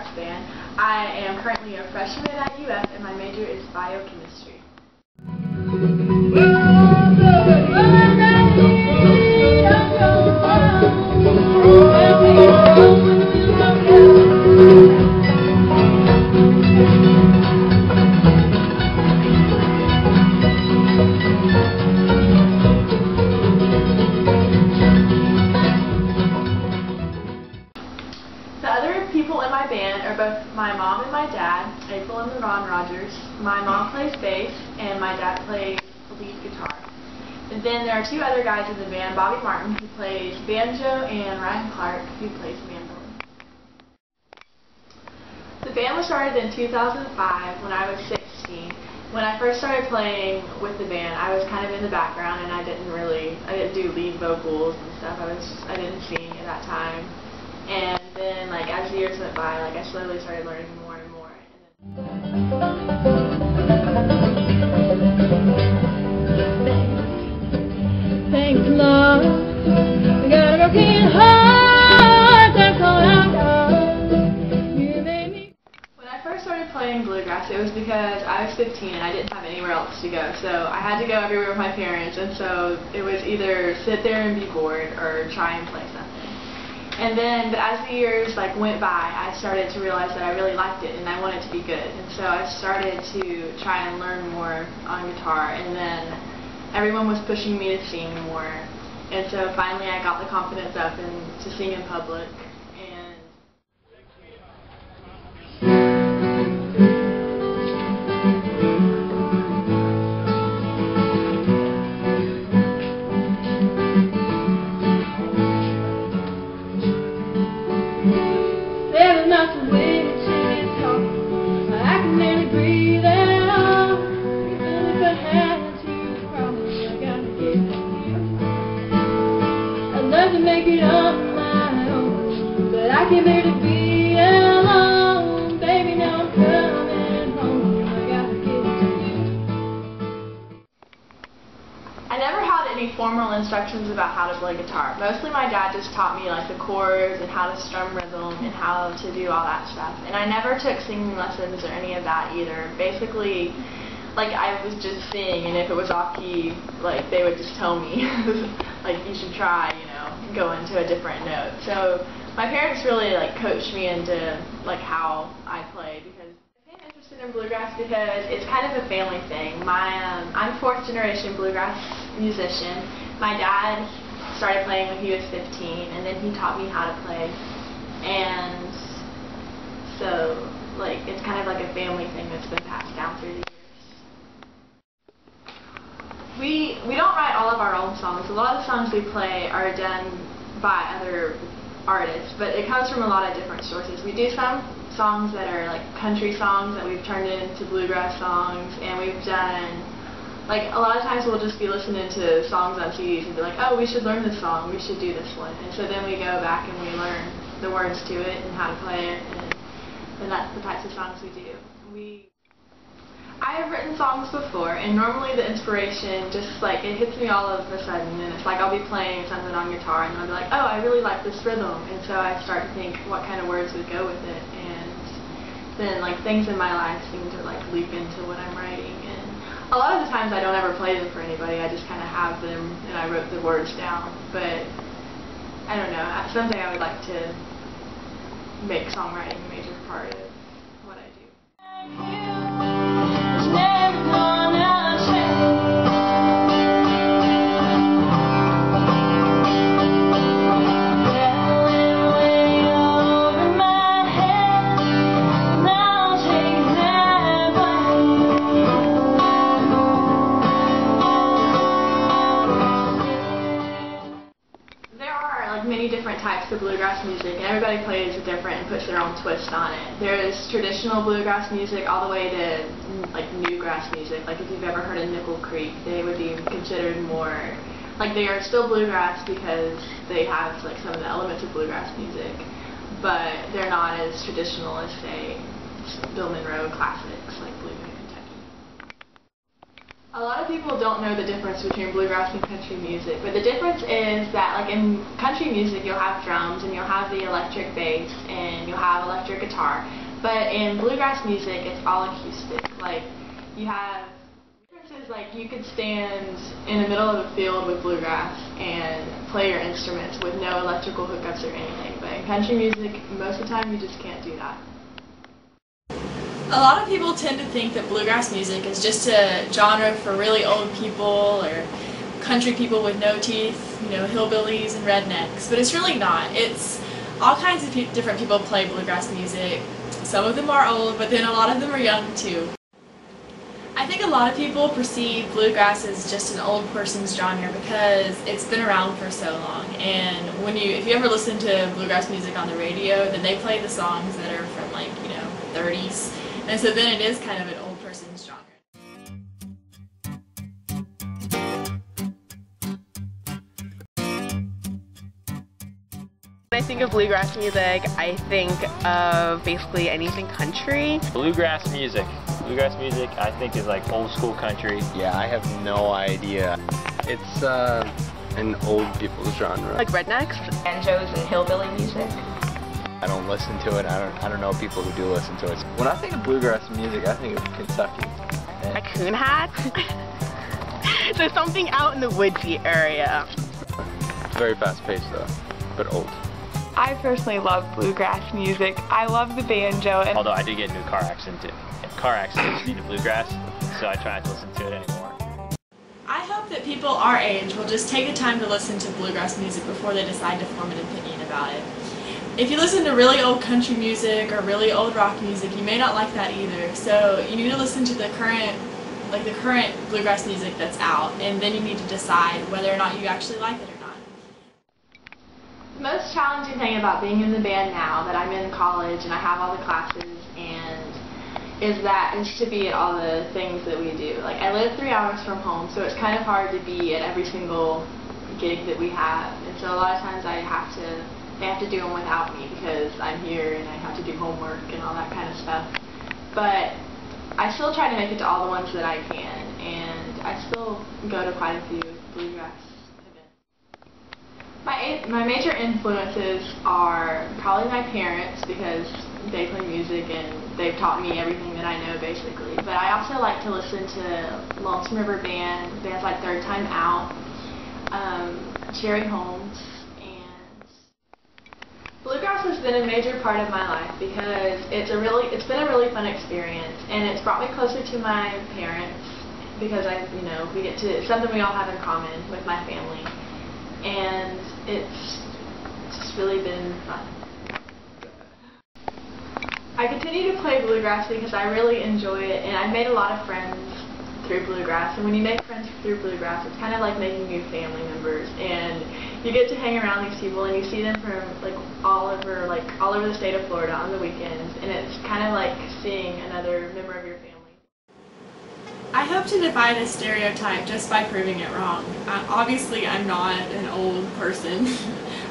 Bluegrass band. I am currently a freshman at UF and my major is biochemistry. The other people in my band are both my mom and my dad, April and Ron Rogers. My mom plays bass and my dad plays lead guitar. And then there are two other guys in the band, Bobby Martin, who plays banjo, and Ryan Clark, who plays mandolin. The band was started in 2005 when I was 16. When I first started playing with the band, I was kind of in the background and I didn't do lead vocals and stuff. I didn't sing at that time. And then, as the years went by, I slowly started learning more and more. Thanks, Lord. I got a broken heart. That's all I got. You made me. When I first started playing bluegrass, it was because I was 15 and I didn't have anywhere else to go. So I had to go everywhere with my parents, and so it was either sit there and be bored or try and play something. And then, but as the years went by, I started to realize that I really liked it and I wanted to be good. And so I started to try and learn more on guitar. And then everyone was pushing me to sing more. And so finally, I got the confidence up and to sing in public. To make it on my own, but I can't bear to be alone. Baby, now I'm coming home. I gotta get to you. I never had any formal instructions about how to play guitar. Mostly my dad just taught me the chords and how to strum rhythm and how to do all that stuff. And I never took singing lessons or any of that either. Basically, I was just sing, and if it was off key, they would just tell me, you should try, go into a different note. So my parents really coached me into how I play, because I became interested in bluegrass because it's kind of a family thing. I'm fourth generation bluegrass musician. My dad started playing when he was 15, and then he taught me how to play, and so it's kind of like a family thing that's been passed down through the years. We don't write all of our own songs. A lot of the songs we play are done by other artists, but it comes from a lot of different sources. We do some songs that are country songs that we've turned into bluegrass songs, and we've done, a lot of times we'll just be listening to songs on CDs and be like, oh, we should learn this song, we should do this one. And so then we go back and we learn the words to it and how to play it, and that's the types of songs we do. I have written songs before, and normally the inspiration just it hits me all of a sudden, and it's I'll be playing something on guitar and I'll be like, oh, I really like this rhythm, and so I start to think what kind of words would go with it, and then things in my life seem to leap into what I'm writing, and a lot of the times I don't ever play them for anybody. I just kind of have them and I wrote the words down, but I don't know, someday I would like to make songwriting a major part of what I do. Many different types of bluegrass music, and everybody plays it different and puts their own twist on it. There's traditional bluegrass music all the way to newgrass music. If you've ever heard of Nickel Creek, they would be considered more they are still bluegrass because they have some of the elements of bluegrass music, but they're not as traditional as, say, Bill Monroe classics like Blues in Kentucky. A lot of people don't know the difference between bluegrass and country music, but the difference is that, like, in country music you'll have drums and you'll have the electric bass and you'll have electric guitar, but in bluegrass music it's all acoustic. Like, you have differences, like you could stand in the middle of a field with bluegrass and play your instruments with no electrical hookups or anything, but in country music most of the time you just can't do that. A lot of people tend to think that bluegrass music is just a genre for really old people or country people with no teeth, you know, hillbillies and rednecks, but it's really not. It's all kinds of different people play bluegrass music. Some of them are old, but then a lot of them are young too. I think a lot of people perceive bluegrass as just an old person's genre because it's been around for so long, and if you ever listen to bluegrass music on the radio, then they play the songs that are from, like, you know, 30s. And so then it is kind of an old person's genre. When I think of bluegrass music, I think of basically anything country. Bluegrass music, I think is like old school country. Yeah, I have no idea. It's an old people's genre. Like rednecks. Banjos and hillbilly music. I don't listen to it. I don't know people who do listen to it. When I think of bluegrass music, I think of Kentucky. A coon hat. So something out in the woodsy area. It's very fast paced though, but old. I personally love bluegrass music. I love the banjo. Although I did get into a car accident due to bluegrass, so I try not to listen to it anymore. I hope that people our age will just take the time to listen to bluegrass music before they decide to form an opinion about it. If you listen to really old country music or really old rock music, you may not like that either. So you need to listen to the current bluegrass music that's out, and then you need to decide whether or not you actually like it or not. The most challenging thing about being in the band now that I'm in college and I have all the classes is to be at all the things that we do. Like, I live 3 hours from home, so it's kind of hard to be at every single gig that we have, and so a lot of times they have to do them without me because I'm here and I have to do homework and all that kind of stuff. But I still try to make it to all the ones that I can, and I still go to quite a few bluegrass events. My major influences are probably my parents because they play music and they've taught me everything that I know basically. But I also like to listen to Lonesome River Band, bands like Third Time Out, Cherry Holmes. Bluegrass has been a major part of my life because it's been a really fun experience, and it's brought me closer to my parents because it's something we all have in common with my family, and it's just really been fun. I continue to play bluegrass because I really enjoy it, and I've made a lot of friends through bluegrass, and when you make friends through bluegrass, it's kind of like making new family members, and you get to hang around these people and you see them from all over the state of Florida on the weekends, and it's kind of like seeing another member of your family. I hope to defy this stereotype just by proving it wrong. Obviously, I'm not an old person.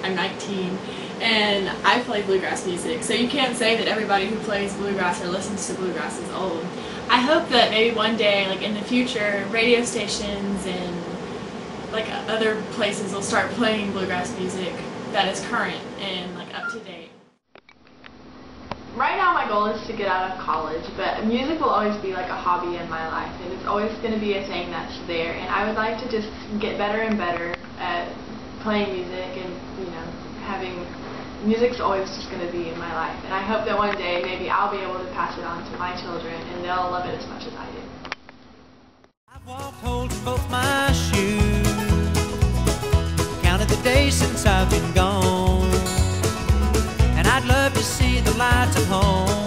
I'm 19, and I play bluegrass music, so you can't say that everybody who plays bluegrass or listens to bluegrass is old. I hope that maybe one day, like in the future, radio stations and other places will start playing bluegrass music that is current and up to date. Right now my goal is to get out of college, but music will always be like a hobby in my life, and it's always going to be a thing that's there, and I would like to just get better and better at playing music, and music's always just going to be in my life, and I hope that one day maybe I'll be able to pass it on to my children and they'll love it as much as I do. I've walked holding both my shoes, counted the days since I've been gone, and I'd love to see the lights of home